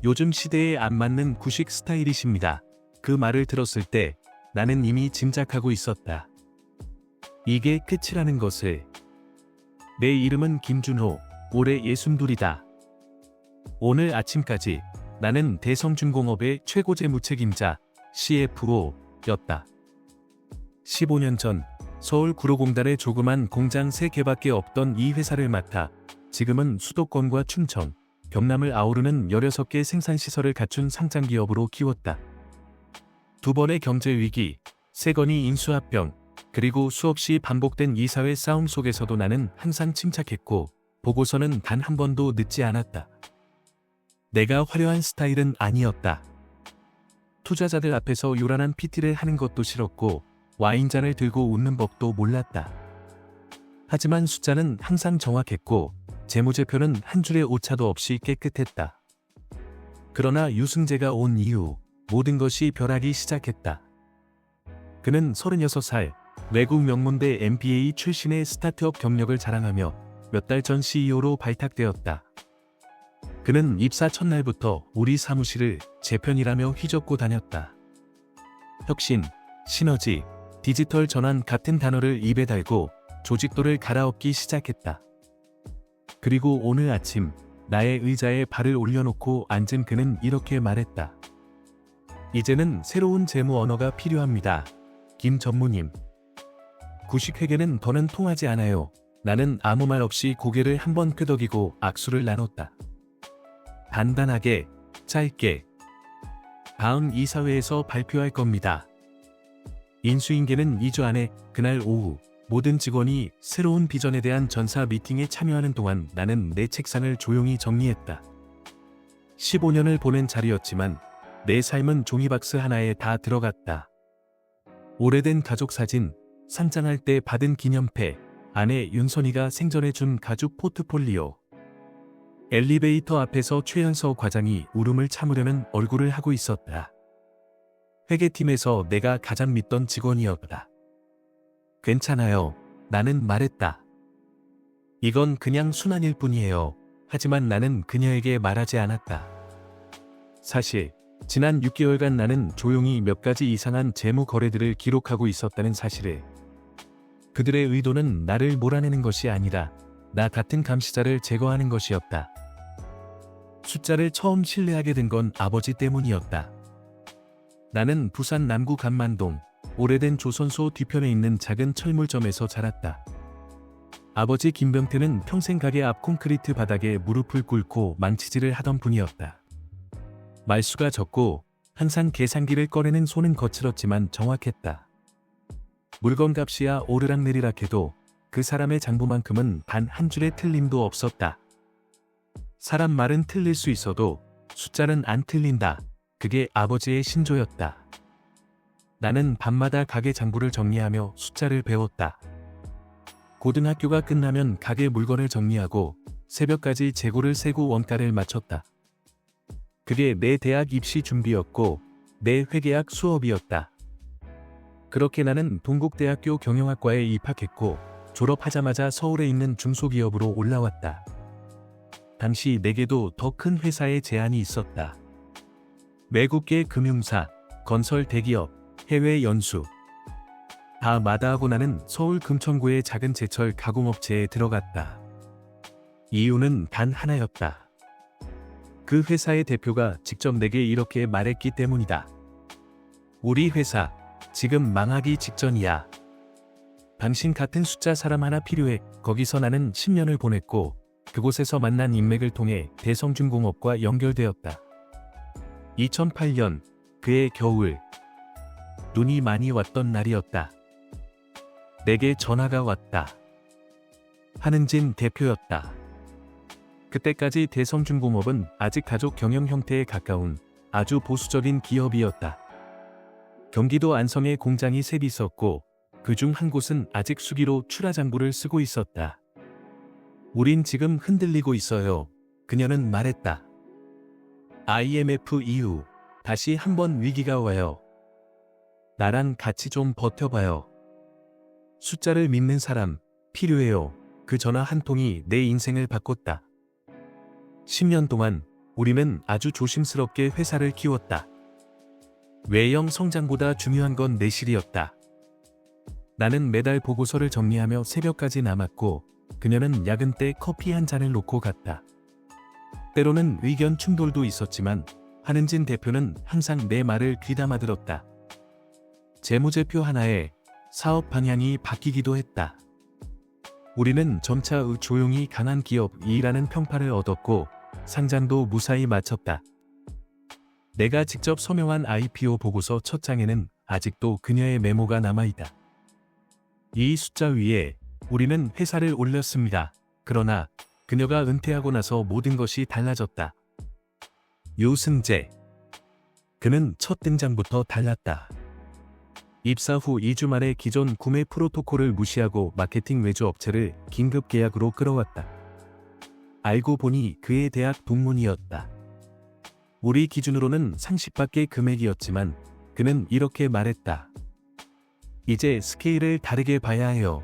요즘 시대에 안 맞는 구식 스타일이십니다. 그 말을 들었을 때 나는 이미 짐작하고 있었다. 이게 끝이라는 것을. 내 이름은 김준호, 올해 62이다. 오늘 아침까지 나는 대성중공업의 최고 재무책임자 CFO였다. 15년 전 서울 구로공단의 조그만 공장 3개밖에 없던 이 회사를 맡아 지금은 수도권과 춘천, 경남을 아우르는 16개 생산시설을 갖춘 상장기업으로 키웠다. 2번의 경제위기, 3건의 인수합병, 그리고 수없이 반복된 이사회 싸움 속에서도 나는 항상 침착했고 보고서는 단 한 번도 늦지 않았다. 내가 화려한 스타일은 아니었다. 투자자들 앞에서 요란한 PT를 하는 것도 싫었고 와인잔을 들고 웃는 법도 몰랐다. 하지만 숫자는 항상 정확했고 재무제표는 한 줄의 오차도 없이 깨끗했다. 그러나 유승재가 온 이후 모든 것이 변하기 시작했다. 그는 36살, 외국 명문대 MBA 출신의 스타트업 경력을 자랑하며 몇 달 전 CEO로 발탁되었다. 그는 입사 첫날부터 우리 사무실을 제 편이라며 휘젓고 다녔다. 혁신, 시너지, 디지털 전환 같은 단어를 입에 달고 조직도를 갈아엎기 시작했다. 그리고 오늘 아침 나의 의자에 발을 올려놓고 앉은 그는 이렇게 말했다. 이제는 새로운 재무 언어가 필요합니다. 김 전무님. 구식회계는 더는 통하지 않아요. 나는 아무 말 없이 고개를 한번 끄덕이고 악수를 나눴다. 단단하게, 짧게. 다음 이사회에서 발표할 겁니다. 인수인계는 2주 안에. 그날 오후 모든 직원이 새로운 비전에 대한 전사 미팅에 참여하는 동안 나는 내 책상을 조용히 정리했다. 15년을 보낸 자리였지만 내 삶은 종이박스 하나에 다 들어갔다. 오래된 가족 사진, 상장할 때 받은 기념패, 아내 윤선이가 생전에 준 가죽 포트폴리오. 엘리베이터 앞에서 최연서 과장이 울음을 참으려는 얼굴을 하고 있었다. 회계팀에서 내가 가장 믿던 직원이었다. 괜찮아요. 나는 말했다. 이건 그냥 순환일 뿐이에요. 하지만 나는 그녀에게 말하지 않았다. 사실 지난 6개월간 나는 조용히 몇 가지 이상한 재무 거래들을 기록하고 있었다는 사실을. 그들의 의도는 나를 몰아내는 것이 아니라 나 같은 감시자를 제거하는 것이었다. 숫자를 처음 신뢰하게 된 건 아버지 때문이었다. 나는 부산 남구 간만동 오래된 조선소 뒤편에 있는 작은 철물점에서 자랐다. 아버지 김병태는 평생 가게 앞 콘크리트 바닥에 무릎을 꿇고 망치질을 하던 분이었다. 말수가 적고 항상 계산기를 꺼내는 손은 거칠었지만 정확했다. 물건값이야 오르락내리락 해도 그 사람의 장부만큼은 단 한 줄의 틀림도 없었다. 사람 말은 틀릴 수 있어도 숫자는 안 틀린다. 그게 아버지의 신조였다. 나는 밤마다 가게 장부를 정리하며 숫자를 배웠다. 고등학교가 끝나면 가게 물건을 정리하고 새벽까지 재고를 세고 원가를 맞췄다. 그게 내 대학 입시 준비였고 내 회계학 수업이었다. 그렇게 나는 동국대학교 경영학과에 입학했고 졸업하자마자 서울에 있는 중소기업으로 올라왔다. 당시 내게도 더 큰 회사의 제안이 있었다. 외국계 금융사, 건설 대기업, 해외 연수. 다 마다하고 나는 서울 금천구의 작은 제철 가공업체에 들어갔다. 이유는 단 하나였다. 그 회사의 대표가 직접 내게 이렇게 말했기 때문이다. 우리 회사 지금 망하기 직전이야. 당신 같은 숫자 사람 하나 필요해. 거기서 나는 10년을 보냈고 그곳에서 만난 인맥을 통해 대성중공업과 연결되었다. 2008년 그해 겨울 눈이 많이 왔던 날이었다. 내게 전화가 왔다. 한은진 대표였다. 그때까지 대성중공업은 아직 가족 경영 형태에 가까운 아주 보수적인 기업이었다. 경기도 안성에 공장이 3개 있었고 그중 한 곳은 아직 수기로 출하장부를 쓰고 있었다. 우린 지금 흔들리고 있어요. 그녀는 말했다. IMF 이후 다시 한번 위기가 와요. 나랑 같이 좀 버텨봐요. 숫자를 믿는 사람 필요해요. 그 전화 한 통이 내 인생을 바꿨다. 10년 동안 우리는 아주 조심스럽게 회사를 키웠다. 외형 성장보다 중요한 건 내실이었다. 나는 매달 보고서를 정리하며 새벽까지 남았고 그녀는 야근 때 커피 한 잔을 놓고 갔다. 때로는 의견 충돌도 있었지만 한은진 대표는 항상 내 말을 귀담아 들었다. 재무제표 하나에 사업 방향이 바뀌기도 했다. 우리는 점차 조용히 강한 기업이라는 평판을 얻었고 상장도 무사히 마쳤다. 내가 직접 서명한 IPO 보고서 첫 장에는 아직도 그녀의 메모가 남아있다. 이 숫자 위에 우리는 회사를 올렸습니다. 그러나 그녀가 은퇴하고 나서 모든 것이 달라졌다. 유승재. 그는 첫 등장부터 달랐다. 입사 후 2주 만에 기존 구매 프로토콜을 무시하고 마케팅 외주 업체를 긴급 계약으로 끌어왔다. 알고 보니 그의 대학 동문이었다. 우리 기준으로는 상식밖의 금액이었지만 그는 이렇게 말했다. 이제 스케일을 다르게 봐야 해요.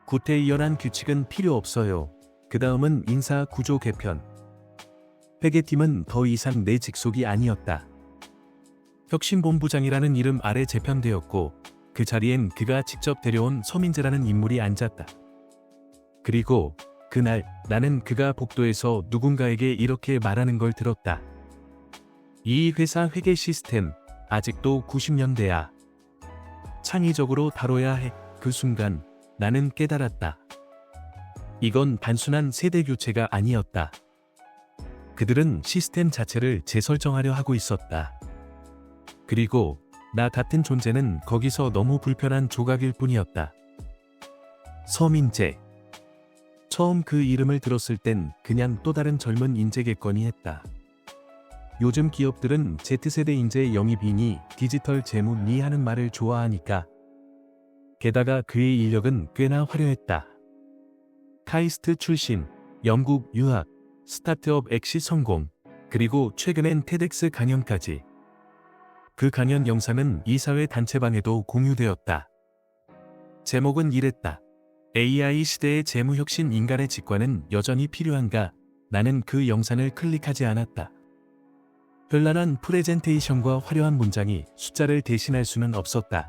구태의연한 규칙은 필요 없어요. 그 다음은 인사 구조 개편. 회계팀은 더 이상 내 직속이 아니었다. 혁신본부장이라는 이름 아래 재편되었고 그 자리엔 그가 직접 데려온 서민재라는 인물이 앉았다. 그리고 그날 나는 그가 복도에서 누군가에게 이렇게 말하는 걸 들었다. 이 회사 회계 시스템 아직도 90년대야. 창의적으로 다뤄야 해. 그 순간 나는 깨달았다. 이건 단순한 세대 교체가 아니었다. 그들은 시스템 자체를 재설정하려 하고 있었다. 그리고 나 같은 존재는 거기서 너무 불편한 조각일 뿐이었다. 서민재. 처음 그 이름을 들었을 땐 그냥 또 다른 젊은 인재겠거니 했다. 요즘 기업들은 Z세대 인재 영입이니 디지털 재무니 하는 말을 좋아하니까. 게다가 그의 인력은 꽤나 화려했다. 카이스트 출신, 영국 유학, 스타트업 엑시 성공, 그리고 최근엔 테덱스 강연까지. 그 강연 영상은 이사회 단체방에도 공유되었다. 제목은 이랬다. AI 시대의 재무혁신 인간의 직관은 여전히 필요한가? 나는 그 영상을 클릭하지 않았다. 현란한 프레젠테이션과 화려한 문장이 숫자를 대신할 수는 없었다.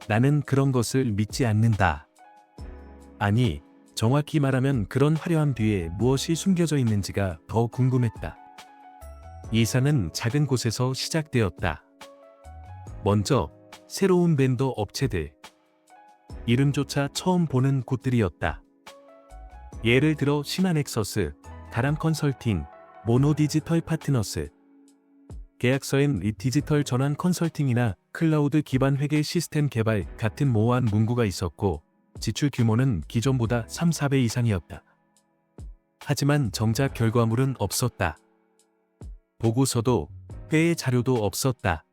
나는 그런 것을 믿지 않는다. 아니, 정확히 말하면 그런 화려함 뒤에 무엇이 숨겨져 있는지가 더 궁금했다. 이사는 작은 곳에서 시작되었다. 먼저 새로운 벤더 업체들. 이름조차 처음 보는 곳들이었다. 예를 들어 신한엑서스, 다람 컨설팅, 모노 디지털 파트너스. 계약서엔 디지털 전환 컨설팅이나 클라우드 기반 회계 시스템 개발 같은 모호한 문구가 있었고 지출 규모는 기존보다 3-4배 이상이었다. 하지만 정작 결과물은 없었다. 보고서도 회의 자료도 없었다.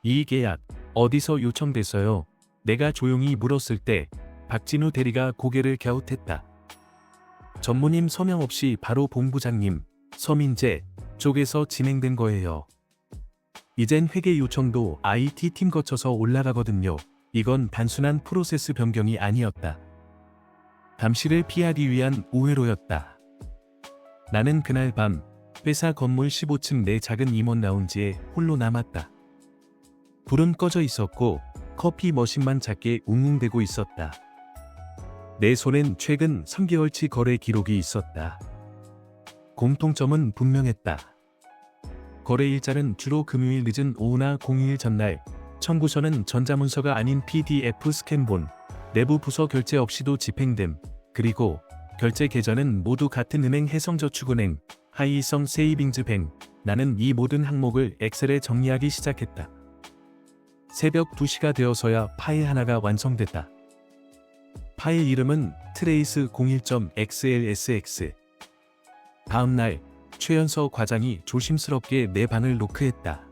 이 계약 어디서 요청됐어요? 내가 조용히 물었을 때 박진우 대리가 고개를 갸웃했다. 전무님 서명 없이 바로 본부장님, 서민재 쪽에서 진행된 거예요. 이젠 회계 요청도 IT팀 거쳐서 올라가거든요. 이건 단순한 프로세스 변경이 아니었다. 감시를 피하기 위한 우회로였다. 나는 그날 밤 회사 건물 15층 내 작은 임원 라운지에 홀로 남았다. 불은 꺼져 있었고 커피 머신만 작게 웅웅대고 있었다. 내 손엔 최근 3개월치 거래 기록이 있었다. 공통점은 분명했다. 거래 일자는 주로 금요일 늦은 오후나 공휴일 전날, 청구서는 전자문서가 아닌 PDF 스캔본, 내부 부서 결제 없이도 집행됨, 그리고 결제 계좌는 모두 같은 은행 해성저축은행, 하이성 세이빙즈뱅. 나는 이 모든 항목을 엑셀에 정리하기 시작했다. 새벽 2시가 되어서야 파일 하나가 완성됐다. 파일 이름은 trace01.xlsx. 다음날 최연서 과장이 조심스럽게 내 방을 노크했다.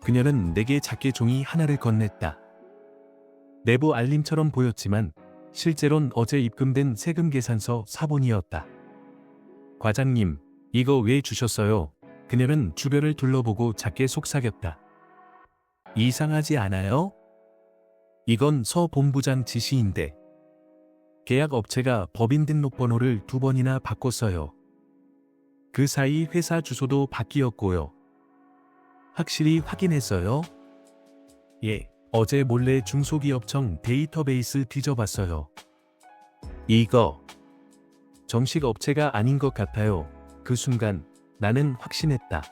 그녀는 내게 작게 종이 하나를 건넸다. 내부 알림처럼 보였지만 실제론 어제 입금된 세금 계산서 사본이었다. 과장님, 이거 왜 주셨어요? 그녀는 주변을 둘러보고 작게 속삭였다. 이상하지 않아요? 이건 서 본부장 지시인데. 계약 업체가 법인 등록번호를 2번이나 바꿨어요. 그 사이 회사 주소도 바뀌었고요. 확실히 확인했어요? 예, 어제 몰래 중소기업청 데이터베이스 뒤져봤어요. 이거 정식 업체가 아닌 것 같아요. 그 순간 나는 확신했다.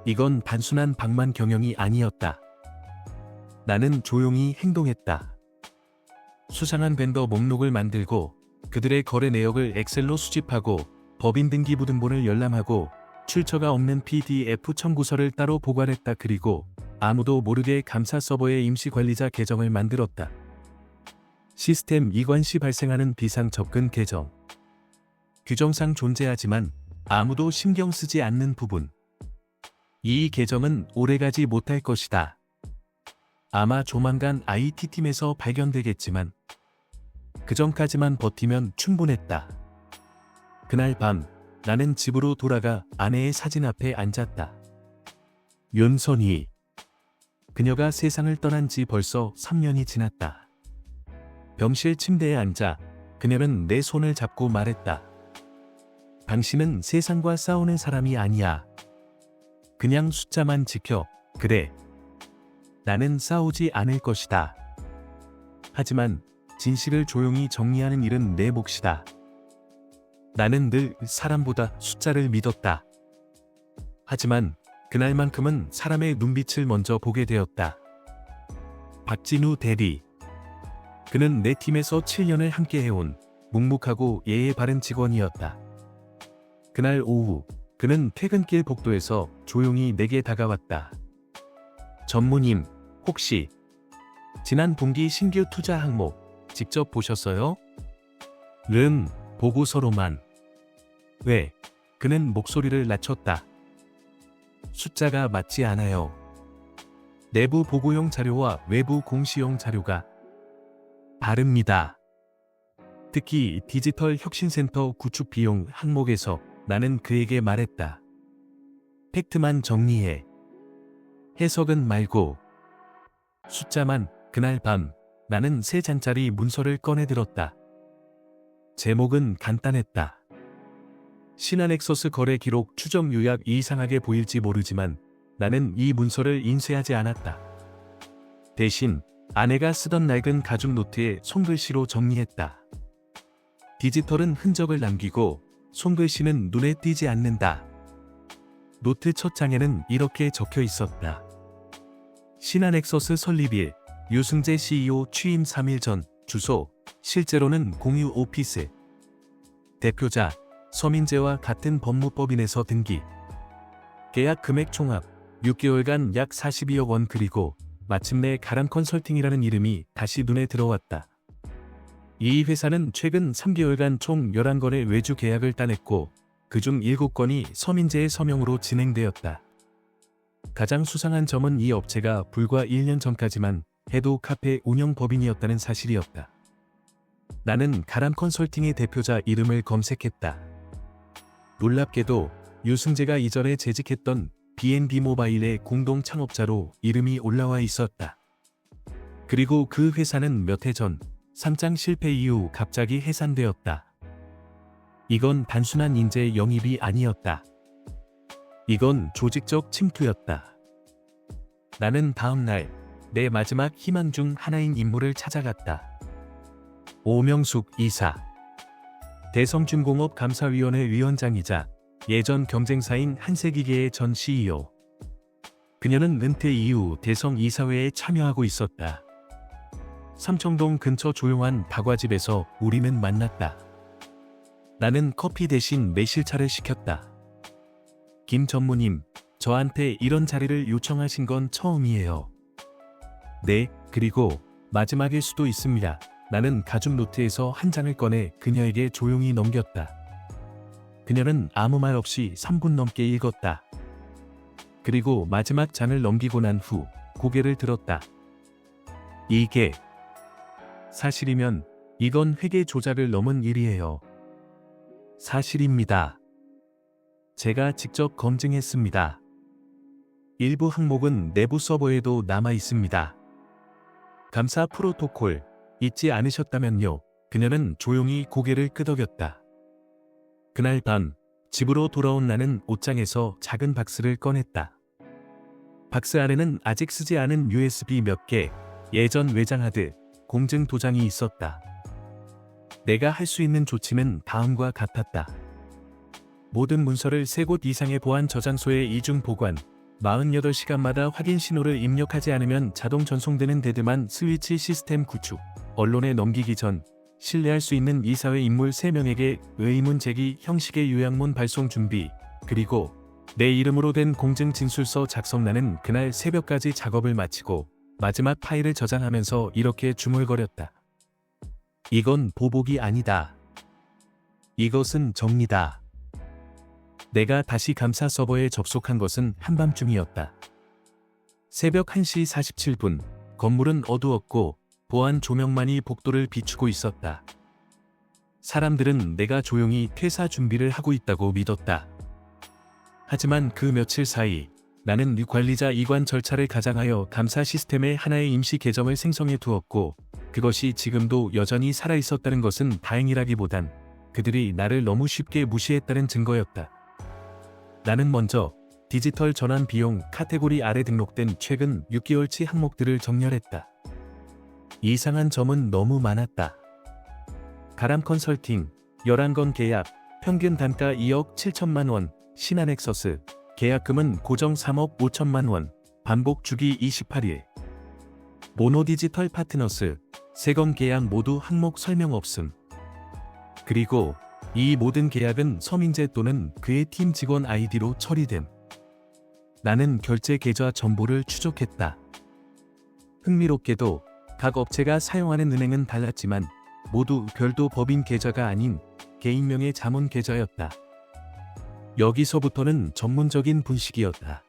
이건 단순한 방만 경영이 아니었다. 나는 조용히 행동했다. 수상한 벤더 목록을 만들고 그들의 거래 내역을 엑셀로 수집하고 법인 등기부등본을 열람하고 출처가 없는 PDF 청구서를 따로 보관했다. 그리고 아무도 모르게 감사 서버에 임시관리자 계정을 만들었다. 시스템 이관 시 발생하는 비상 접근 계정. 규정상 존재하지만 아무도 신경 쓰지 않는 부분. 이 계정은 오래가지 못할 것이다. 아마 조만간 IT팀에서 발견되겠지만 그 전까지만 버티면 충분했다. 그날 밤 나는 집으로 돌아가 아내의 사진 앞에 앉았다. 윤선희. 그녀가 세상을 떠난 지 벌써 3년이 지났다. 병실 침대에 앉아 그녀는 내 손을 잡고 말했다. 당신은 세상과 싸우는 사람이 아니야. 그냥 숫자만 지켜. 그래. 나는 싸우지 않을 것이다. 하지만 진실을 조용히 정리하는 일은 내 몫이다. 나는 늘 사람보다 숫자를 믿었다. 하지만 그날만큼은 사람의 눈빛을 먼저 보게 되었다. 박진우 대리. 그는 내 팀에서 7년을 함께 해온 묵묵하고 예의 바른 직원이었다. 그날 오후 그는 퇴근길 복도에서 조용히 내게 다가왔다. 전무님, 혹시 지난 분기 신규 투자 항목 직접 보셨어요? 보고서로만. 왜? 그는 목소리를 낮췄다. 숫자가 맞지 않아요. 내부 보고용 자료와 외부 공시용 자료가 다릅니다. 특히 디지털 혁신센터 구축 비용 항목에서 나는 그에게 말했다. 팩트만 정리해. 해석은 말고. 숫자만. 그날 밤 나는 3장짜리 문서를 꺼내 들었다. 제목은 간단했다. 신한엑서스 거래 기록 추적 요약이 이상하게 보일지 모르지만 나는 이 문서를 인쇄하지 않았다. 대신 아내가 쓰던 낡은 가죽 노트에 손글씨로 정리했다. 디지털은 흔적을 남기고 손글씨는 눈에 띄지 않는다. 노트 첫 장에는 이렇게 적혀 있었다. 신한엑서스 설립일, 유승재 CEO 취임 3일 전, 주소, 실제로는 공유 오피스. 대표자, 서민재와 같은 법무법인에서 등기. 계약 금액 총합, 6개월간 약 42억 원. 그리고 마침내 가람 컨설팅이라는 이름이 다시 눈에 들어왔다. 이 회사는 최근 3개월간 총 11건의 외주 계약을 따냈고 그중 7건이 서민재의 서명으로 진행되었다. 가장 수상한 점은 이 업체가 불과 1년 전까지만 해도 카페 운영 법인이었다는 사실이었다. 나는 가람 컨설팅의 대표자 이름을 검색했다. 놀랍게도 유승재가 이전에 재직했던 B&B 모바일의 공동 창업자로 이름이 올라와 있었다. 그리고 그 회사는 몇 해 전 상장 실패 이후 갑자기 해산되었다. 이건 단순한 인재 영입이 아니었다. 이건 조직적 침투였다. 나는 다음 날 내 마지막 희망 중 하나인 인물을 찾아갔다. 오명숙 이사. 대성중공업 감사위원회 위원장이자 예전 경쟁사인 한세기계의 전 CEO. 그녀는 은퇴 이후 대성 이사회에 참여하고 있었다. 삼청동 근처 조용한 다과집에서 우리는 만났다. 나는 커피 대신 매실차를 시켰다. 김 전무님, 저한테 이런 자리를 요청하신 건 처음이에요. 네, 그리고 마지막일 수도 있습니다. 나는 가죽 노트에서 한 장을 꺼내 그녀에게 조용히 넘겼다. 그녀는 아무 말 없이 3분 넘게 읽었다. 그리고 마지막 장을 넘기고 난 후 고개를 들었다. 이게 사실이면 이건 회계 조작을 넘은 일이에요. 사실입니다. 제가 직접 검증했습니다. 일부 항목은 내부 서버에도 남아 있습니다. 감사 프로토콜 잊지 않으셨다면요. 그녀는 조용히 고개를 끄덕였다. 그날 밤 집으로 돌아온 나는 옷장에서 작은 박스를 꺼냈다. 박스 안에는 아직 쓰지 않은 USB 몇 개, 예전 외장하드, 공증 도장이 있었다. 내가 할 수 있는 조치는 다음과 같았다. 모든 문서를 3곳 이상의 보안 저장소에 이중 보관, 48시간마다 확인 신호를 입력하지 않으면 자동 전송되는 데드만 스위치 시스템 구축, 언론에 넘기기 전 신뢰할 수 있는 이사회 인물 3명에게 의문 제기 형식의 요약문 발송 준비, 그리고 내 이름으로 된 공증 진술서 작성. 나는 그날 새벽까지 작업을 마치고 마지막 파일을 저장하면서 이렇게 중얼거렸다. 이건 보복이 아니다. 이것은 정리다. 내가 다시 감사 서버에 접속한 것은 한밤중이었다. 새벽 1시 47분, 건물은 어두웠고 보안 조명만이 복도를 비추고 있었다. 사람들은 내가 조용히 퇴사 준비를 하고 있다고 믿었다. 하지만 그 며칠 사이 나는 관리자 이관 절차를 가장하여 감사 시스템의 하나의 임시 계정을 생성해 두었고, 그것이 지금도 여전히 살아있었다는 것은 다행이라기보단 그들이 나를 너무 쉽게 무시했다는 증거였다. 나는 먼저 디지털 전환 비용 카테고리 아래 등록된 최근 6개월치 항목들을 정렬했다. 이상한 점은 너무 많았다. 가람 컨설팅, 11건 계약, 평균 단가 2억 7천만 원, 신한엑서스, 계약금은 고정 3억 5천만 원, 반복 주기 28일. 모노디지털 파트너스, 3건 계약 모두 항목 설명 없음. 그리고 이 모든 계약은 서민재 또는 그의 팀 직원 아이디로 처리됨. 나는 결제 계좌 정보를 추적했다. 흥미롭게도 각 업체가 사용하는 은행은 달랐지만 모두 별도 법인 계좌가 아닌 개인명의 자문 계좌였다. 여기서부터는 전문적인 분식이었다.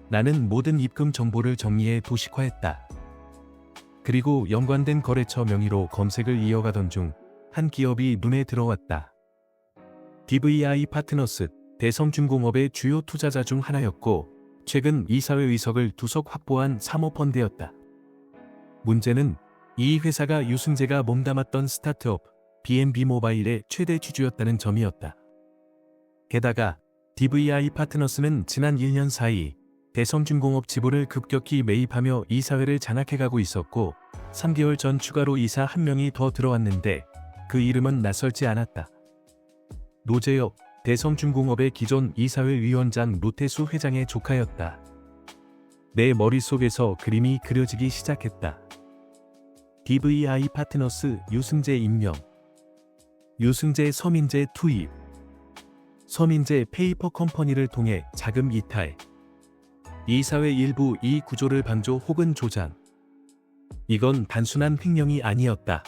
나는 모든 입금 정보를 정리해 도식화했다. 그리고 연관된 거래처 명의로 검색을 이어가던 중 한 기업이 눈에 들어왔다. DVI 파트너스, 대성중공업의 주요 투자자 중 하나였고 최근 이사회 의석을 2석 확보한 사모펀드였다. 문제는 이 회사가 유승재가 몸담았던 스타트업 B&B 모바일의 최대 주주였다는 점이었다. 게다가 DVI 파트너스는 지난 1년 사이 대성중공업 지분을 급격히 매입하며 이사회를 장악해가고 있었고 3개월 전 추가로 이사 1명이 더 들어왔는데 그 이름은 낯설지 않았다. 노재혁, 대성중공업의 기존 이사회 위원장 노태수 회장의 조카였다. 내 머릿속에서 그림이 그려지기 시작했다. DVI 파트너스 유승재 임명, 유승재 서민재 투입, 서민재 페이퍼 컴퍼니를 통해 자금 이탈, 이사회 일부 이익 구조를 방조 혹은 조장. 이건 단순한 횡령이 아니었다.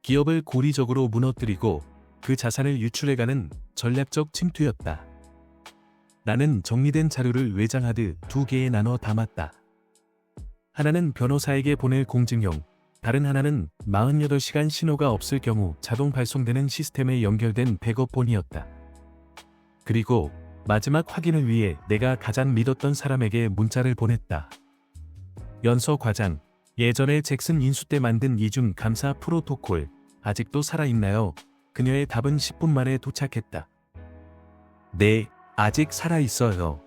기업을 고리적으로 무너뜨리고 그 자산을 유출해가는 전략적 침투였다. 나는 정리된 자료를 외장하드 2개에 나눠 담았다. 하나는 변호사에게 보낼 공증용, 다른 하나는 48시간 신호가 없을 경우 자동 발송되는 시스템에 연결된 백업본이었다. 그리고 마지막 확인을 위해 내가 가장 믿었던 사람에게 문자를 보냈다. 연서 과장, 예전에 잭슨 인수 때 만든 이중 감사 프로토콜 아직도 살아있나요? 그녀의 답은 10분 만에 도착했다. 네, 아직 살아있어요.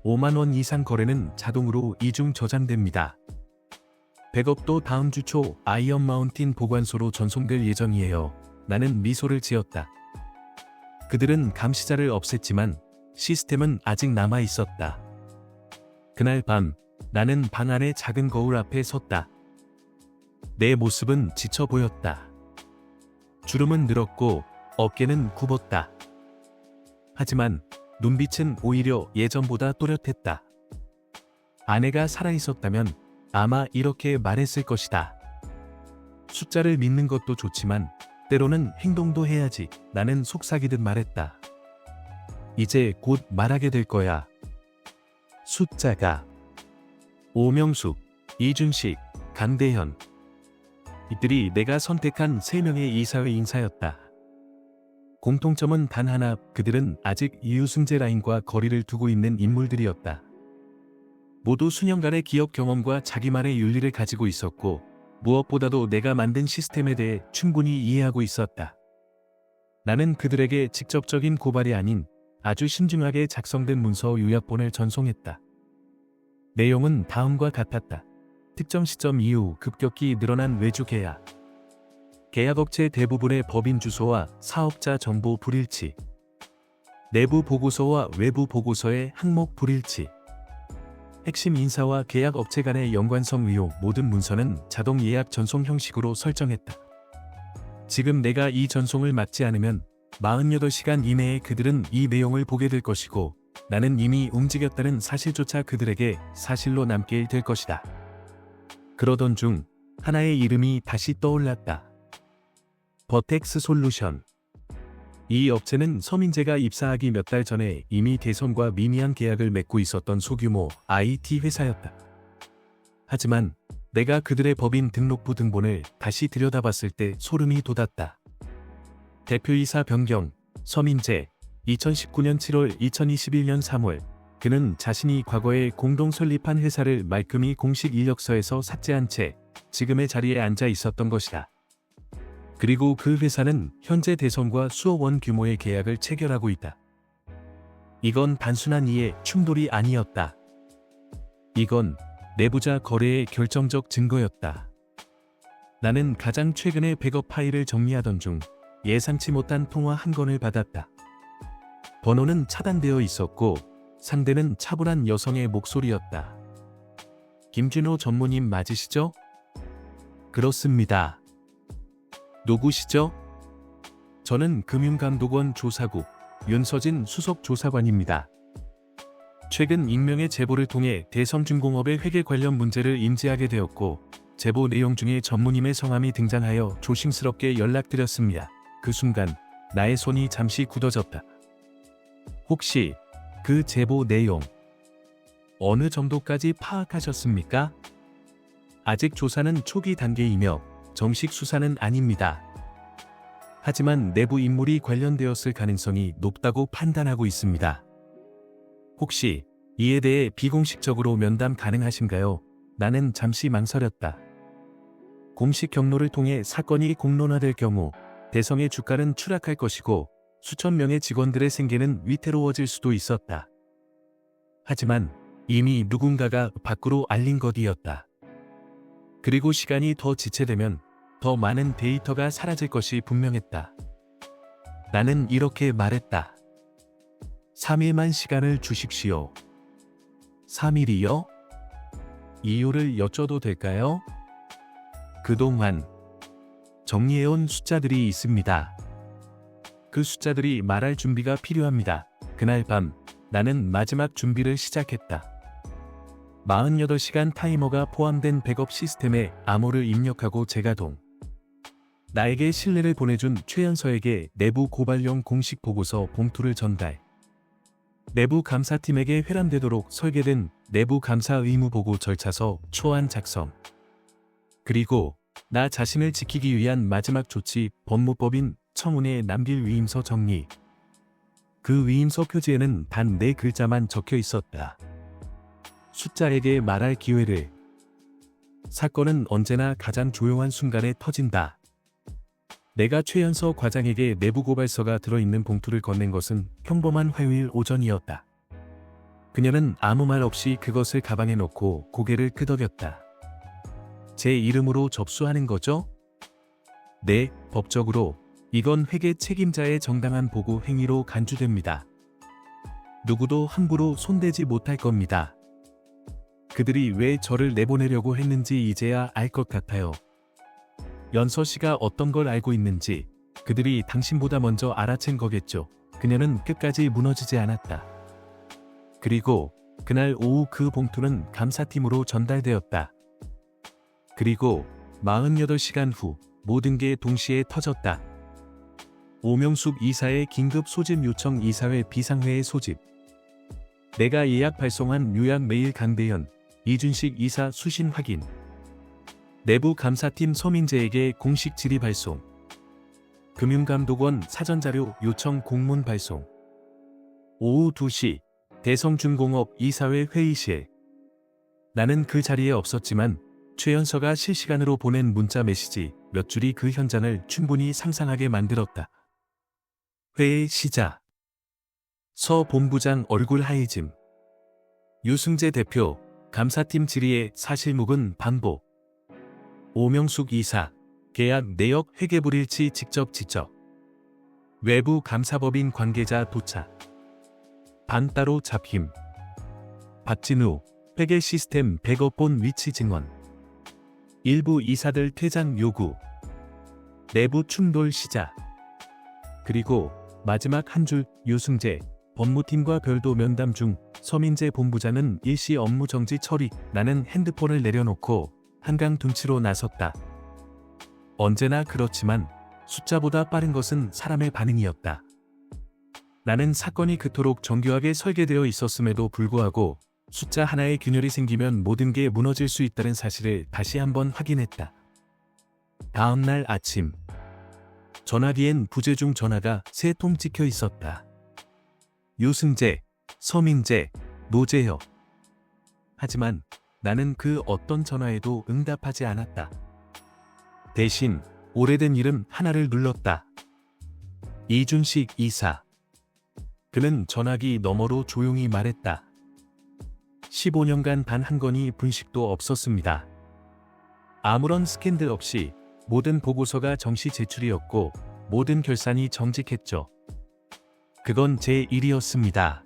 5만 원 이상 거래는 자동으로 이중 저장됩니다. 백업도 다음 주 초 아이언 마운틴 보관소로 전송될 예정이에요. 나는 미소를 지었다. 그들은 감시자를 없앴지만 시스템은 아직 남아 있었다. 그날 밤 나는 방 안의 작은 거울 앞에 섰다. 내 모습은 지쳐 보였다. 주름은 늘었고 어깨는 굽었다. 하지만 눈빛은 오히려 예전보다 또렷했다. 아내가 살아있었다면 아마 이렇게 말했을 것이다. 숫자를 믿는 것도 좋지만 때로는 행동도 해야지. 나는 속삭이듯 말했다. 이제 곧 말하게 될 거야. 숫자가 오명숙, 이준식, 강대현. 이들이 내가 선택한 3명의 이사회 인사였다. 공통점은 단 하나, 그들은 아직 이유승재 라인과 거리를 두고 있는 인물들이었다. 모두 수년간의 기업 경험과 자기만의 윤리를 가지고 있었고 무엇보다도 내가 만든 시스템에 대해 충분히 이해하고 있었다. 나는 그들에게 직접적인 고발이 아닌 아주 신중하게 작성된 문서 요약본을 전송했다. 내용은 다음과 같았다. 특정 시점 이후 급격히 늘어난 외주 계약. 계약업체 대부분의 법인 주소와 사업자 정보 불일치. 내부 보고서와 외부 보고서의 항목 불일치. 핵심 인사와 계약업체 간의 연관성 의혹. 모든 문서는 자동 예약 전송 형식으로 설정했다. 지금 내가 이 전송을 막지 않으면 48시간 이내에 그들은 이 내용을 보게 될 것이고 나는 이미 움직였다는 사실조차 그들에게 사실로 남게 될 것이다. 그러던 중 하나의 이름이 다시 떠올랐다. 버텍스 솔루션. 이 업체는 서민재가 입사하기 몇 달 전에 이미 대선과 미미한 계약을 맺고 있었던 소규모 IT 회사였다. 하지만 내가 그들의 법인 등록부 등본을 다시 들여다봤을 때 소름이 돋았다. 대표이사 변경, 서민재, 2019년 7월, 2021년 3월. 그는 자신이 과거에 공동 설립한 회사를 말끔히 공식 이력서에서 삭제한 채 지금의 자리에 앉아 있었던 것이다. 그리고 그 회사는 현재 대선과 수억 원 규모의 계약을 체결하고 있다. 이건 단순한 이해 충돌이 아니었다. 이건 내부자 거래의 결정적 증거였다. 나는 가장 최근에 백업 파일을 정리하던 중 예상치 못한 통화 한 건을 받았다. 번호는 차단되어 있었고 상대는 차분한 여성의 목소리였다. 김준호 전무님 맞으시죠? 그렇습니다. 누구시죠? 저는 금융감독원 조사국 윤서진 수석조사관입니다. 최근 익명의 제보를 통해 대성중공업의 회계 관련 문제를 인지하게 되었고 제보 내용 중에 전무님의 성함이 등장하여 조심스럽게 연락드렸습니다. 그 순간 나의 손이 잠시 굳어졌다. 혹시 그 제보 내용 어느 정도까지 파악하셨습니까? 아직 조사는 초기 단계이며 정식 수사는 아닙니다. 하지만 내부 인물이 관련되었을 가능성이 높다고 판단하고 있습니다. 혹시 이에 대해 비공식적으로 면담 가능하신가요? 나는 잠시 망설였다. 공식 경로를 통해 사건이 공론화될 경우 대성의 주가는 추락할 것이고 수천 명의 직원들의 생계는 위태로워질 수도 있었다. 하지만 이미 누군가가 밖으로 알린 것이었다. 그리고 시간이 더 지체되면 더 많은 데이터가 사라질 것이 분명했다. 나는 이렇게 말했다. 3일만 시간을 주십시오. 3일이요? 이유를 여쭤도 될까요? 그동안 정리해온 숫자들이 있습니다. 그 숫자들이 말할 준비가 필요합니다. 그날 밤 나는 마지막 준비를 시작했다. 48시간 타이머가 포함된 백업 시스템에 암호를 입력하고 재가동. 나에게 신뢰를 보내준 최연서에게 내부 고발용 공식 보고서 봉투를 전달. 내부 감사팀에게 회람되도록 설계된 내부 감사 의무 보고 절차서 초안 작성. 그리고 나 자신을 지키기 위한 마지막 조치 법무법인 청운에 남길 위임서 정리. 그 위임서 표지에는 단 4글자만 적혀 있었다. 숫자에게 말할 기회를. 사건은 언제나 가장 조용한 순간에 터진다. 내가 최연서 과장에게 내부 고발서가 들어있는 봉투를 건넨 것은 평범한 화요일 오전이었다. 그녀는 아무 말 없이 그것을 가방에 넣고 고개를 끄덕였다. 제 이름으로 접수하는 거죠? 네, 법적으로 이건 회계 책임자의 정당한 보고 행위로 간주됩니다. 누구도 함부로 손대지 못할 겁니다. 그들이 왜 저를 내보내려고 했는지 이제야 알 것 같아요. 연서 씨가 어떤 걸 알고 있는지 그들이 당신보다 먼저 알아챈 거겠죠. 그녀는 끝까지 무너지지 않았다. 그리고 그날 오후 그 봉투는 감사팀으로 전달되었다. 그리고 48시간 후 모든 게 동시에 터졌다. 오명숙 이사의 긴급 소집 요청 이사회 비상회의 소집. 내가 예약 발송한 요약 메일 강대현, 이준식 이사 수신 확인. 내부 감사팀 서민재에게 공식 질의 발송. 금융감독원 사전자료 요청 공문 발송. 오후 2시 대성중공업 이사회 회의실. 나는 그 자리에 없었지만 최연서가 실시간으로 보낸 문자 메시지 몇 줄이 그 현장을 충분히 상상하게 만들었다. 회의 시작. 서 본부장 얼굴 하얘짐. 유승재 대표, 감사팀 질의의 사실무근 반복. 오명숙 이사, 계약 내역 회계 불일치 직접 지적. 외부 감사법인 관계자 도착. 반 따로 잡힘. 박진우, 회계 시스템 백업본 위치 증언. 일부 이사들 퇴장 요구. 내부 충돌 시작. 그리고 마지막 한 줄. 유승재, 법무팀과 별도 면담 중. 서민재 본부장은 일시 업무 정지 처리. 나는 핸드폰을 내려놓고 한강 둔치로 나섰다. 언제나 그렇지만 숫자보다 빠른 것은 사람의 반응이었다. 나는 사건이 그토록 정교하게 설계되어 있었음에도 불구하고 숫자 하나의 균열이 생기면 모든 게 무너질 수 있다는 사실을 다시 한번 확인했다. 다음 날 아침. 전화기엔 부재 중 전화가 3통 찍혀 있었다. 유승재, 서민재, 노재혁. 하지만 나는 그 어떤 전화에도 응답하지 않았다. 대신 오래된 이름 하나를 눌렀다. 이준식 이사. 그는 전화기 너머로 조용히 말했다. 15년간 단 한 건이 분식도 없었습니다. 아무런 스캔들 없이 모든 보고서가 정시 제출이었고 모든 결산이 정직했죠. 그건 제 일이었습니다.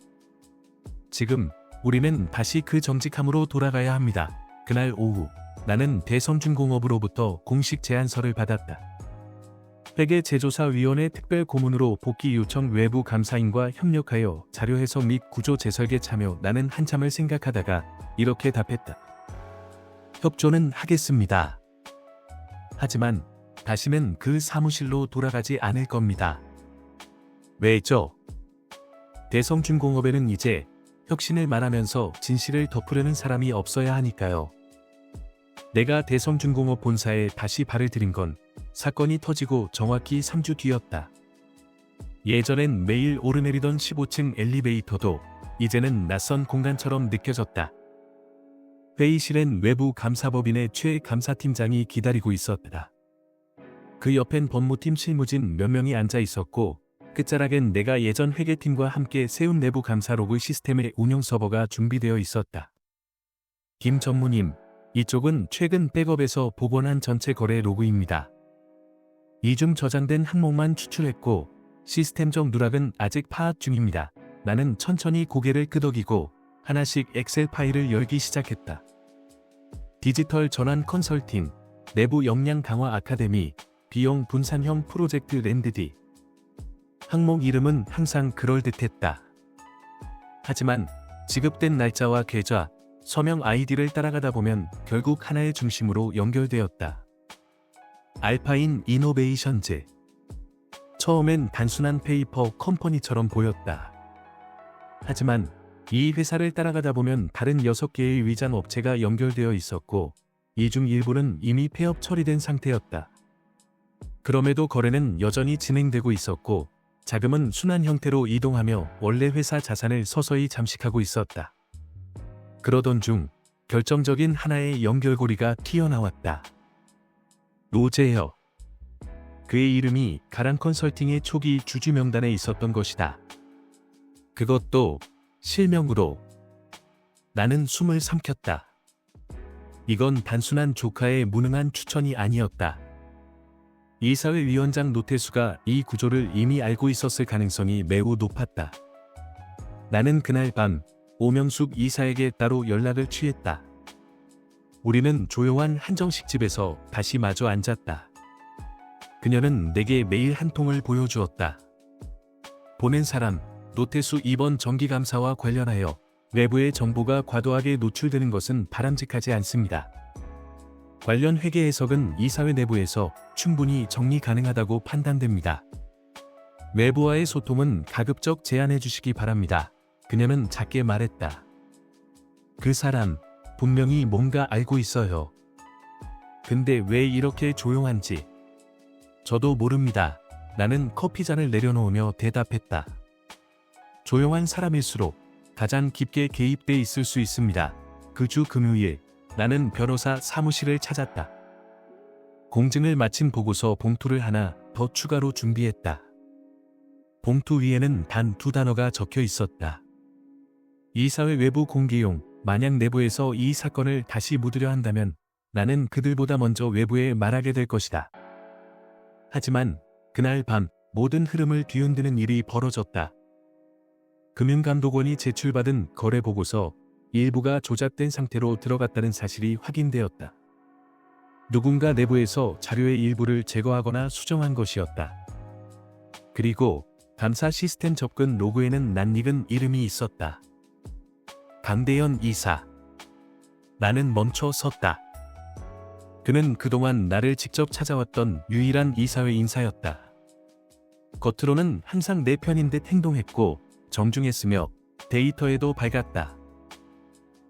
지금 우리는 다시 그 정직함으로 돌아가야 합니다. 그날 오후 나는 대성중공업으로부터 공식 제안서를 받았다. 회계제조사위원회 특별고문으로 복귀 요청. 외부 감사인과 협력하여 자료 해석 및 구조 재설계 참여. 나는 한참을 생각하다가 이렇게 답했다. 협조는 하겠습니다. 하지만 다시는 그 사무실로 돌아가지 않을 겁니다. 왜죠? 대성중공업에는 이제 혁신을 말하면서 진실을 덮으려는 사람이 없어야 하니까요. 내가 대성중공업 본사에 다시 발을 들인 건 사건이 터지고 정확히 3주 뒤였다. 예전엔 매일 오르내리던 15층 엘리베이터도 이제는 낯선 공간처럼 느껴졌다. 회의실엔 외부 감사법인의 최 감사팀장이 기다리고 있었다. 그 옆엔 법무팀 실무진 몇 명이 앉아 있었고 끝자락엔 내가 예전 회계팀과 함께 세운 내부 감사 로그 시스템의 운영 서버가 준비되어 있었다. 김 전무님, 이쪽은 최근 백업에서 복원한 전체 거래 로그입니다. 이 중 저장된 항목만 추출했고 시스템적 누락은 아직 파악 중입니다. 나는 천천히 고개를 끄덕이고 하나씩 엑셀 파일을 열기 시작했다. 디지털 전환 컨설팅, 내부 역량 강화 아카데미, 비용 분산형 프로젝트 랜드디. 항목 이름은 항상 그럴듯했다. 하지만 지급된 날짜와 계좌, 서명 아이디를 따라가다 보면 결국 하나의 중심으로 연결되었다. 알파인 이노베이션즈. 처음엔 단순한 페이퍼 컴퍼니처럼 보였다. 하지만 이 회사를 따라가다 보면 다른 6개의 위장 업체가 연결되어 있었고 이 중 일부는 이미 폐업 처리된 상태였다. 그럼에도 거래는 여전히 진행되고 있었고 자금은 순환 형태로 이동하며 원래 회사 자산을 서서히 잠식하고 있었다. 그러던 중 결정적인 하나의 연결고리가 튀어나왔다. 노재혁. 그의 이름이 가랑 컨설팅의 초기 주주 명단에 있었던 것이다. 그것도 실명으로. 나는 숨을 삼켰다. 이건 단순한 조카의 무능한 추천이 아니었다. 이사회 위원장 노태수가 이 구조를 이미 알고 있었을 가능성이 매우 높았다. 나는 그날 밤 오명숙 이사에게 따로 연락을 취했다. 우리는 조용한 한정식 집에서 다시 마주 앉았다. 그녀는 내게 메일 한 통을 보여주었다. 보낸 사람, 노태수 이번 정기감사와 관련하여 외부의 정보가 과도하게 노출되는 것은 바람직하지 않습니다. 관련 회계 해석은 이사회 내부에서 충분히 정리 가능하다고 판단됩니다. 외부와의 소통은 가급적 제한해 주시기 바랍니다. 그녀는 작게 말했다. 그 사람 분명히 뭔가 알고 있어요. 근데 왜 이렇게 조용한지. 저도 모릅니다. 나는 커피잔을 내려놓으며 대답했다. 조용한 사람일수록 가장 깊게 개입돼 있을 수 있습니다. 그 주 금요일 나는 변호사 사무실을 찾았다. 공증을 마친 보고서 봉투를 하나 더 추가로 준비했다. 봉투 위에는 단 2단어가 적혀 있었다. 이사회 외부 공개용. 만약 내부에서 이 사건을 다시 묻으려 한다면 나는 그들보다 먼저 외부에 말하게 될 것이다. 하지만 그날 밤 모든 흐름을 뒤흔드는 일이 벌어졌다. 금융감독원이 제출받은 거래보고서 일부가 조작된 상태로 들어갔다는 사실이 확인되었다. 누군가 내부에서 자료의 일부를 제거하거나 수정한 것이었다. 그리고 감사 시스템 접근 로그에는 낯익은 이름이 있었다. 강대현 이사. 나는 멈춰 섰다. 그는 그동안 나를 직접 찾아왔던 유일한 이사회 인사였다. 겉으로는 항상 내 편인 듯 행동했고 정중했으며 데이터에도 밝았다.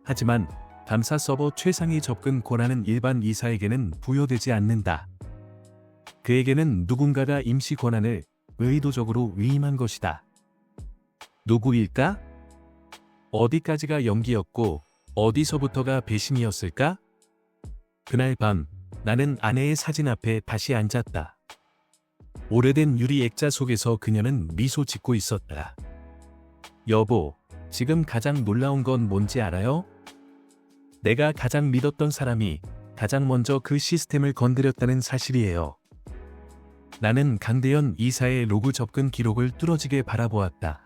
하지만 감사 서버 최상위 접근 권한은 일반 이사에게는 부여되지 않는다. 그에게는 누군가가 임시 권한을 의도적으로 위임한 것이다. 누구일까? 어디까지가 연기였고 어디서부터가 배신이었을까? 그날 밤 나는 아내의 사진 앞에 다시 앉았다. 오래된 유리 액자 속에서 그녀는 미소 짓고 있었다. 여보, 지금 가장 놀라운 건 뭔지 알아요? 내가 가장 믿었던 사람이 가장 먼저 그 시스템을 건드렸다는 사실이에요. 나는 강대현 이사의 로그 접근 기록을 뚫어지게 바라보았다.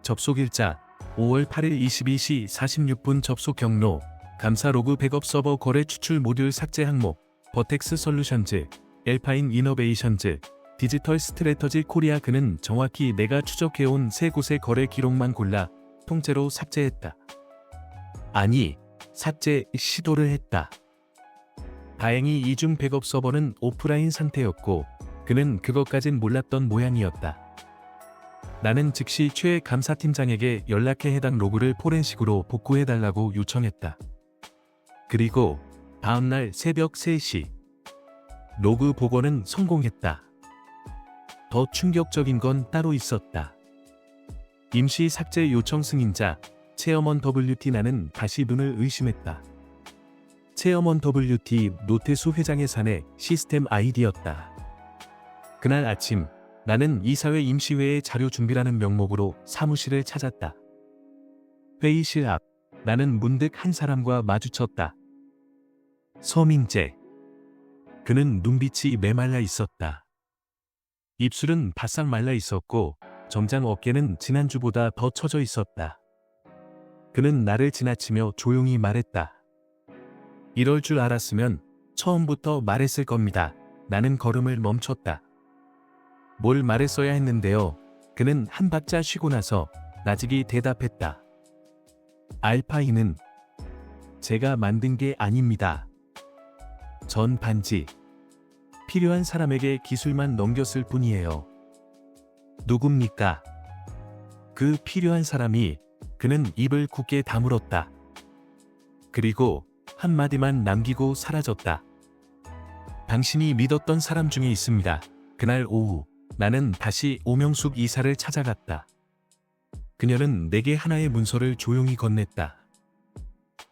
접속일자 5월 8일 22시 46분 접속 경로 감사 로그 백업 서버 거래 추출 모듈 삭제 항목 버텍스 솔루션즈 엘파인 이너베이션즈 디지털 스트래터지 코리아. 그는 정확히 내가 추적해온 3곳의 거래 기록만 골라 통째로 삭제했다. 아니, 삭제 시도를 했다. 다행히 이중 백업 서버는 오프라인 상태였고 그는 그것까진 몰랐던 모양이었다. 나는 즉시 최 감사팀장에게 연락해 해당 로그를 포렌식으로 복구해달라고 요청했다. 그리고 다음날 새벽 3시 로그 복원은 성공했다. 더 충격적인 건 따로 있었다. 임시 삭제 요청 승인자 체어먼 WT. 나는 다시 눈을 의심했다. 체어먼 WT 노태수 회장의 사내 시스템 아이디였다. 그날 아침 나는 이사회 임시회의 자료 준비라는 명목으로 사무실을 찾았다. 회의실 앞 나는 문득 한 사람과 마주쳤다. 서민재. 그는 눈빛이 메말라 있었다. 입술은 바싹 말라 있었고 점장 어깨는 지난주보다 더 처져 있었다. 그는 나를 지나치며 조용히 말했다. 이럴 줄 알았으면 처음부터 말했을 겁니다. 나는 걸음을 멈췄다. 뭘 말했어야 했는데요. 그는 한 박자 쉬고 나서 나직이 대답했다. 알파인은 제가 만든 게 아닙니다. 전 반지 필요한 사람에게 기술만 넘겼을 뿐이에요. 누굽니까? 그 필요한 사람이. 그는 입을 굳게 다물었다. 그리고 한마디만 남기고 사라졌다. 당신이 믿었던 사람 중에 있습니다. 그날 오후 나는 다시 오명숙 이사를 찾아갔다. 그녀는 내게 하나의 문서를 조용히 건넸다.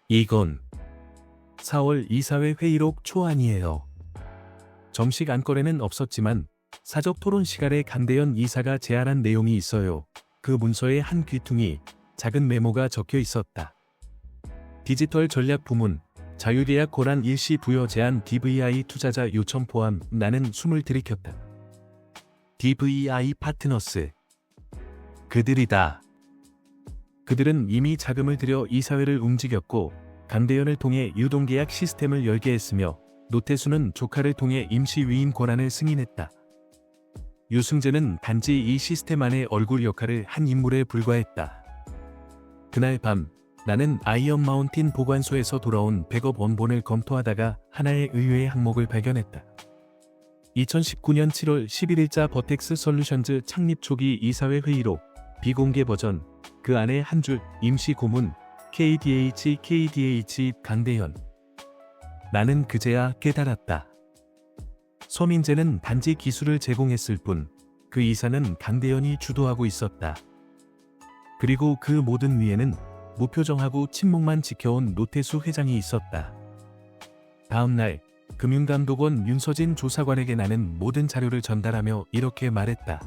이건 4월 이사회 회의록 초안이에요. 정식 안건에는 없었지만 사적 토론 시간에 강대현 이사가 제안한 내용이 있어요. 그 문서의 한 귀퉁이 작은 메모가 적혀 있었다. 디지털 전략 부문 자유계약 권한 일시 부여 제한 DVI 투자자 요청 포함. 나는 숨을 들이켰다. DVI 파트너스. 그들이다. 그들은 이미 자금을 들여 이사회를 움직였고 강대현을 통해 유동계약 시스템을 열게 했으며 노태수는 조카를 통해 임시 위임 권한을 승인했다. 유승재는 단지 이 시스템 안의 얼굴 역할을 한 인물에 불과했다. 그날 밤 나는 아이언 마운틴 보관소에서 돌아온 백업 원본을 검토하다가 하나의 의외의 항목을 발견했다. 2019년 7월 11일자 버텍스 솔루션즈 창립 초기 이사회 회의록 비공개 버전. 그 안에 한 줄 임시 고문 KDH 강대현. 나는 그제야 깨달았다. 서민재는 단지 기술을 제공했을 뿐 그 이사는 강대현이 주도하고 있었다. 그리고 그 모든 위에는 무표정하고 침묵만 지켜온 노태수 회장이 있었다. 다음 날 금융감독원 윤서진 조사관에게 나는 모든 자료를 전달하며 이렇게 말했다.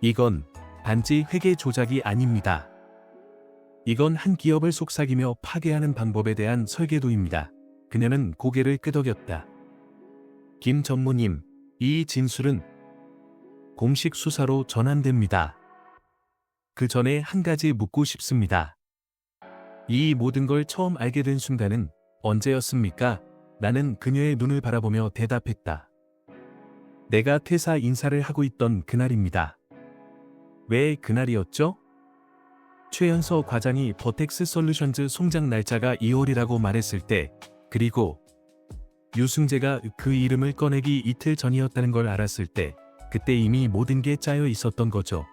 이건 단지 회계 조작이 아닙니다. 이건 한 기업을 속삭이며 파괴하는 방법에 대한 설계도입니다. 그녀는 고개를 끄덕였다. 김 전무님, 이 진술은 공식 수사로 전환됩니다. 그 전에 한 가지 묻고 싶습니다. 이 모든 걸 처음 알게 된 순간은 언제였습니까? 나는 그녀의 눈을 바라보며 대답했다. 내가 퇴사 인사를 하고 있던 그날입니다. 왜 그날이었죠? 최연서 과장이 버텍스 솔루션즈 송장 날짜가 2월이라고 말했을 때, 그리고 유승재가 그 이름을 꺼내기 이틀 전이었다는 걸 알았을 때, 그때 이미 모든 게 짜여 있었던 거죠.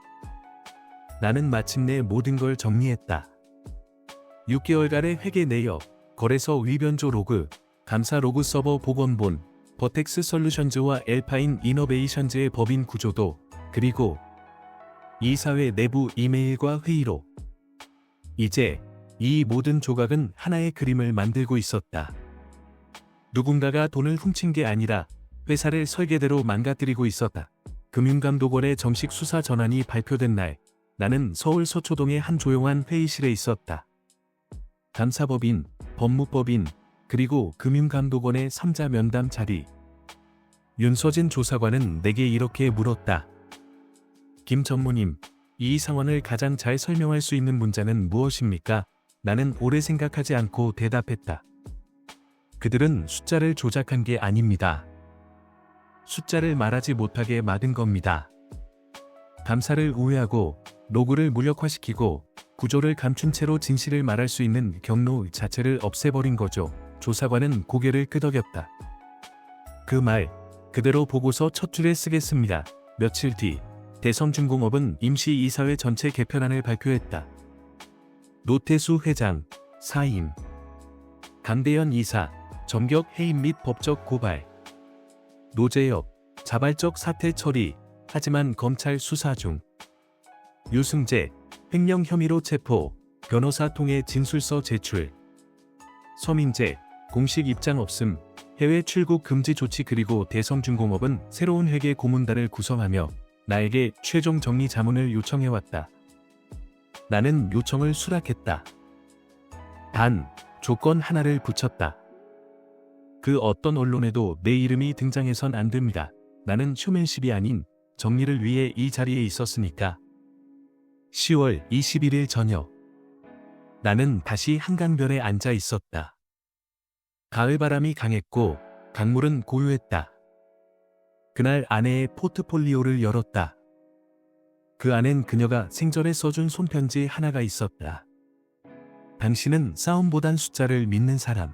나는 마침내 모든 걸 정리했다. 6개월간의 회계 내역, 거래소 위변조 로그, 감사 로그 서버 복원본, 버텍스 솔루션즈와 엘파인 이너베이션즈의 법인 구조도, 그리고 이사회 내부 이메일과 회의록. 이제 이 모든 조각은 하나의 그림을 만들고 있었다. 누군가가 돈을 훔친 게 아니라 회사를 설계대로 망가뜨리고 있었다. 금융감독원의 정식 수사 전환이 발표된 날, 나는 서울 서초동의 한 조용한 회의실에 있었다. 감사법인, 법무법인, 그리고 금융감독원의 3자 면담 자리. 윤서진 조사관은 내게 이렇게 물었다. 김 전무님, 이 상황을 가장 잘 설명할 수 있는 문자는 무엇입니까? 나는 오래 생각하지 않고 대답했다. 그들은 숫자를 조작한 게 아닙니다. 숫자를 말하지 못하게 막은 겁니다. 감사를 우회하고 로그를 무력화시키고 구조를 감춘 채로 진실을 말할 수 있는 경로 자체를 없애버린 거죠. 조사관은 고개를 끄덕였다. 그 말 그대로 보고서 첫 줄에 쓰겠습니다. 며칠 뒤 대성중공업은 임시 이사회 전체 개편안을 발표했다. 노태수 회장, 사임. 강대현 이사, 정격 해임 및 법적 고발. 노재엽, 자발적 사퇴 처리, 하지만 검찰 수사 중. 유승재, 횡령 혐의로 체포, 변호사 통해 진술서 제출. 서민재, 공식 입장 없음, 해외 출국 금지 조치. 그리고 대성중공업은 새로운 회계 고문단을 구성하며 나에게 최종 정리 자문을 요청해왔다. 나는 요청을 수락했다. 단, 조건 하나를 붙였다. 그 어떤 언론에도 내 이름이 등장해선 안 됩니다. 나는 쇼맨십이 아닌 정리를 위해 이 자리에 있었으니까. 10월 21일 저녁. 나는 다시 한강변에 앉아 있었다. 가을바람이 강했고 강물은 고요했다. 그날 아내의 포트폴리오를 열었다. 그 안엔 그녀가 생전에 써준 손편지 하나가 있었다. 당신은 싸움보단 숫자를 믿는 사람.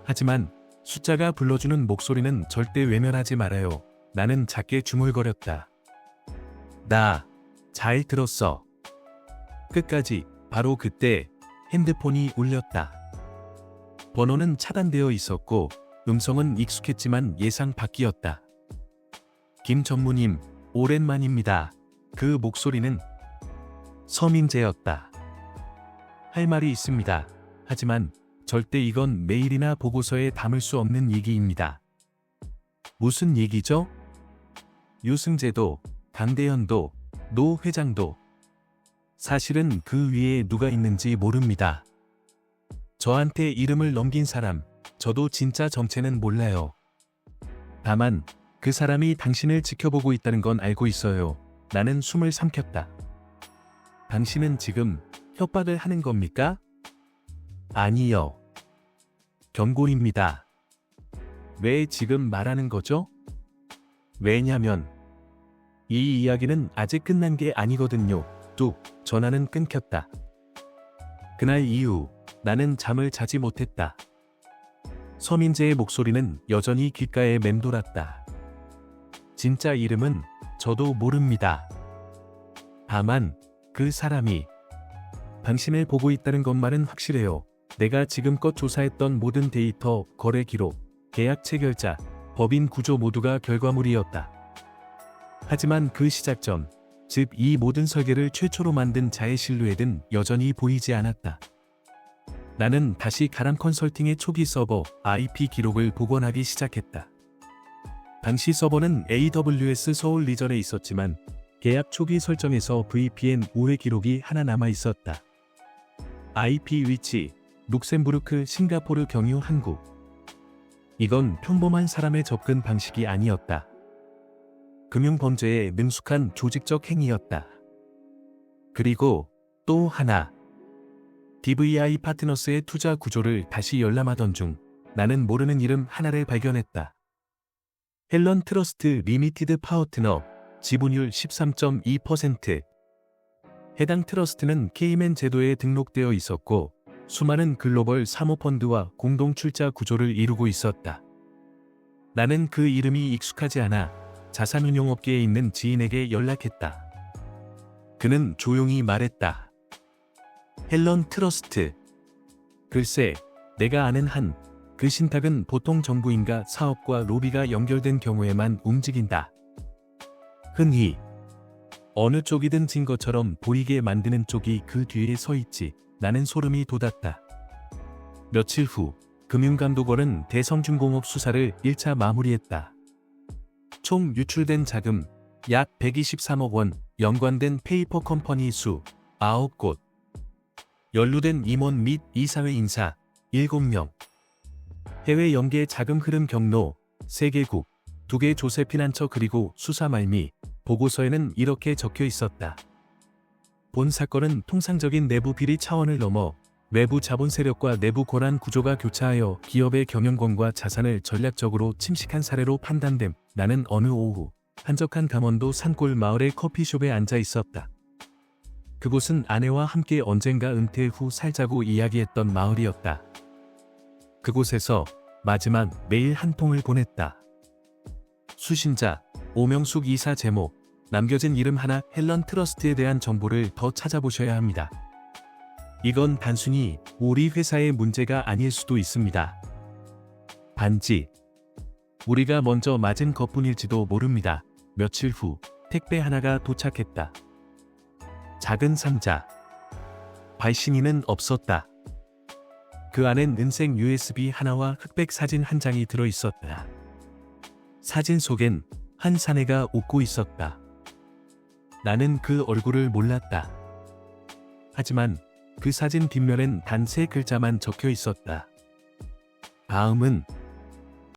하지만 숫자가 불러주는 목소리는 절대 외면하지 말아요. 나는 작게 중얼거렸다. 나 잘 들었어. 끝까지. 바로 그때 핸드폰이 울렸다. 번호는 차단되어 있었고 음성은 익숙했지만 예상 밖이었다. 김 전무님, 오랜만입니다. 그 목소리는 서민재였다. 할 말이 있습니다. 하지만 절대 이건 메일이나 보고서에 담을 수 없는 얘기입니다. 무슨 얘기죠? 유승재도, 강대현도, 노 회장도. 사실은 그 위에 누가 있는지 모릅니다. 저한테 이름을 넘긴 사람, 저도 진짜 정체는 몰라요. 다만 그 사람이 당신을 지켜보고 있다는 건 알고 있어요. 나는 숨을 삼켰다. 당신은 지금 협박을 하는 겁니까? 아니요. 경고입니다. 왜 지금 말하는 거죠? 왜냐면 이 이야기는 아직 끝난 게 아니거든요. 뚝, 전화는 끊겼다. 그날 이후 나는 잠을 자지 못했다. 서민재의 목소리는 여전히 귓가에 맴돌았다. 진짜 이름은 저도 모릅니다. 다만 그 사람이 당신을 보고 있다는 것만은 확실해요. 내가 지금껏 조사했던 모든 데이터, 거래 기록, 계약 체결자, 법인 구조 모두가 결과물이었다. 하지만 그 시작점, 즉 이 모든 설계를 최초로 만든 자의 실루엣은 여전히 보이지 않았다. 나는 다시 가람 컨설팅의 초기 서버 IP 기록을 복원하기 시작했다. 당시 서버는 AWS 서울 리전에 있었지만 계약 초기 설정에서 VPN 오해 기록이 하나 남아 있었다. IP 위치, 룩셈부르크, 싱가포르, 경유, 한국. 이건 평범한 사람의 접근 방식이 아니었다. 금융범죄에 능숙한 조직적 행위였다. 그리고 또 하나. DVI 파트너스의 투자 구조를 다시 열람하던 중 나는 모르는 이름 하나를 발견했다. 헬런 트러스트 리미티드 파트너, 지분율 13.2%. 해당 트러스트는 케이맨 제도에 등록되어 있었고 수많은 글로벌 사모펀드와 공동 출자 구조를 이루고 있었다. 나는 그 이름이 익숙하지 않아 자산운용업계에 있는 지인에게 연락했다. 그는 조용히 말했다. 헬런 트러스트. 글쎄, 내가 아는 한 그 신탁은 보통 정부인가 사업과 로비가 연결된 경우에만 움직인다. 흔히 어느 쪽이든 진 것처럼 보이게 만드는 쪽이 그 뒤에 서 있지. 나는 소름이 돋았다. 며칠 후 금융감독원은 대성중공업 수사를 1차 마무리했다. 총 유출된 자금 약 123억 원, 연관된 페이퍼 컴퍼니 수 9곳, 연루된 임원 및 이사회 인사 7명, 해외 연계 자금 흐름 경로 3개국, 2개 조세 피난처. 그리고 수사 말미 보고서에는 이렇게 적혀 있었다. 본 사건은 통상적인 내부 비리 차원을 넘어 외부 자본 세력과 내부 권한 구조가 교차하여 기업의 경영권과 자산을 전략적으로 침식한 사례로 판단됨. 나는 어느 오후 한적한 강원도 산골 마을의 커피숍에 앉아 있었다. 그곳은 아내와 함께 언젠가 은퇴 후 살자고 이야기했던 마을이었다. 그곳에서 마지막 메일 한 통을 보냈다. 수신자 오명숙 이사, 제목 남겨진 이름 하나, 헬런 트러스트에 대한 정보를 더 찾아보셔야 합니다. 이건 단순히 우리 회사의 문제가 아닐 수도 있습니다. 반지. 우리가 먼저 맞은 것뿐일지도 모릅니다. 며칠 후 택배 하나가 도착했다. 작은 상자. 발신인은 없었다. 그 안엔 은색 USB 하나와 흑백 사진 한 장이 들어있었다. 사진 속엔 한 사내가 웃고 있었다. 나는 그 얼굴을 몰랐다. 하지만 그 사진 뒷면엔 단 3글자만 적혀 있었다. 다음은